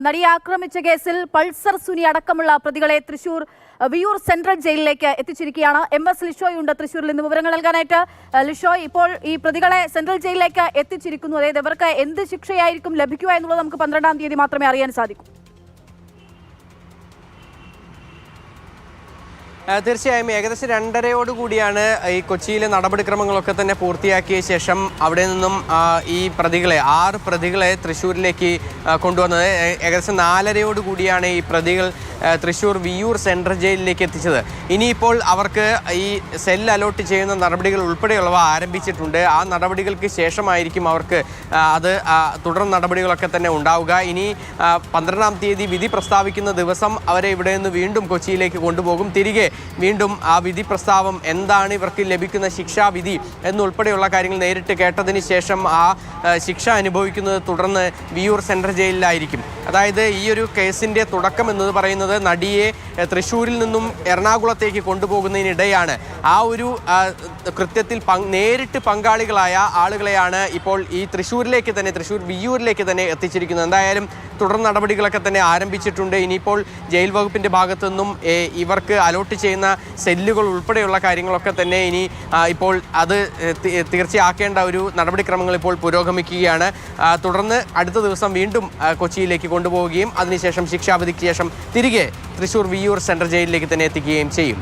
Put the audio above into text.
നടിയെ ആക്രമിച്ച കേസിൽ പൾസർ സുനി അടക്കമുള്ള പ്രതികളെ തൃശൂർ വിയൂർ സെൻട്രൽ ജയിലിലേക്ക് എത്തിച്ചിരിക്കുകയാണ്. MS ലിഷോയുണ്ട് തൃശൂരിൽ നിന്ന് വിവരങ്ങൾ നൽകാനായിട്ട്. ലിഷോയ്, ഇപ്പോൾ ഈ പ്രതികളെ സെൻട്രൽ ജയിലിലേക്ക് എത്തിച്ചിരിക്കുന്നു. അതായത് ഇവർക്ക് എന്ത് ശിക്ഷയായിരിക്കും ലഭിക്കുക എന്നുള്ളത് നമുക്ക് 12-ാം തീയതി മാത്രമേ അറിയാൻ സാധിക്കൂ. തീർച്ചയായും ഏകദേശം 2:30 ഈ കൊച്ചിയിലെ നടപടിക്രമങ്ങളൊക്കെ തന്നെ പൂർത്തിയാക്കിയ ശേഷം അവിടെ നിന്നും ഈ പ്രതികളെ 6 പ്രതികളെ തൃശ്ശൂരിലേക്ക് കൊണ്ടുവന്നത്. ഏകദേശം 4:30 ഈ പ്രതികൾ തൃശ്ശൂർ വിയൂർ സെൻട്രൽ ജയിലിലേക്ക് എത്തിച്ചത്. ഇനിയിപ്പോൾ അവർക്ക് ഈ സെൽ അലോട്ട് ചെയ്യുന്ന നടപടികൾ ഉൾപ്പെടെയുള്ളവ ആരംഭിച്ചിട്ടുണ്ട്. ആ നടപടികൾക്ക് ശേഷമായിരിക്കും അവർക്ക് തുടർ നടപടികളൊക്കെ തന്നെ ഉണ്ടാവുക. ഇനി 12-ാം തീയതി വിധി പ്രസ്താവിക്കുന്ന ദിവസം അവരെ ഇവിടെ നിന്ന് വീണ്ടും കൊച്ചിയിലേക്ക് കൊണ്ടുപോകും. തിരികെ വീണ്ടും ആ വിധി പ്രസ്താവം എന്താണ്, ഇവർക്ക് ലഭിക്കുന്ന ശിക്ഷാവിധി എന്നുൾപ്പെടെയുള്ള കാര്യങ്ങൾ നേരിട്ട് കേട്ടതിന് ശേഷം ആ ശിക്ഷ അനുഭവിക്കുന്നത് തുടർന്ന് വിയൂർ സെൻട്രൽ ജയിലിലായിരിക്കും. അതായത് ഈ ഒരു കേസിൻ്റെ തുടക്കം എന്നത് പറയുന്നത് നടിയെ തൃശ്ശൂരിൽ നിന്നും എറണാകുളത്തേക്ക് കൊണ്ടുപോകുന്നതിനിടെയാണ്. ആ ഒരു കൃത്യത്തിൽ നേരിട്ട് പങ്കാളികളായ ആളുകളെയാണ് ഇപ്പോൾ ഈ തൃശ്ശൂർ വിയൂരിലേക്ക് തന്നെ എത്തിച്ചിരിക്കുന്നത്. എന്തായാലും തുടർ നടപടികളൊക്കെ തന്നെ ആരംഭിച്ചിട്ടുണ്ട്. ഇനിയിപ്പോൾ ജയിൽ വകുപ്പിൻ്റെ ഭാഗത്തു നിന്നും ഇവർക്ക് അലോട്ട് ചെയ്യുന്ന സെല്ലുകൾ ഉൾപ്പെടെയുള്ള കാര്യങ്ങളൊക്കെ തന്നെ ഇനി ഇപ്പോൾ അത് തീർച്ചയാക്കേണ്ട ഒരു നടപടിക്രമങ്ങൾ ഇപ്പോൾ പുരോഗമിക്കുകയാണ്. തുടർന്ന് അടുത്ത ദിവസം വീണ്ടും കൊച്ചിയിലേക്ക് കൊണ്ടുപോവുകയും അതിനുശേഷം ശിക്ഷാവിധിക്ക് ശേഷം തിരികെ തൃശ്ശൂർ വിയൂർ സെൻട്രൽ ജയിലിലേക്ക് തന്നെ എത്തിക്കുകയും ചെയ്യും.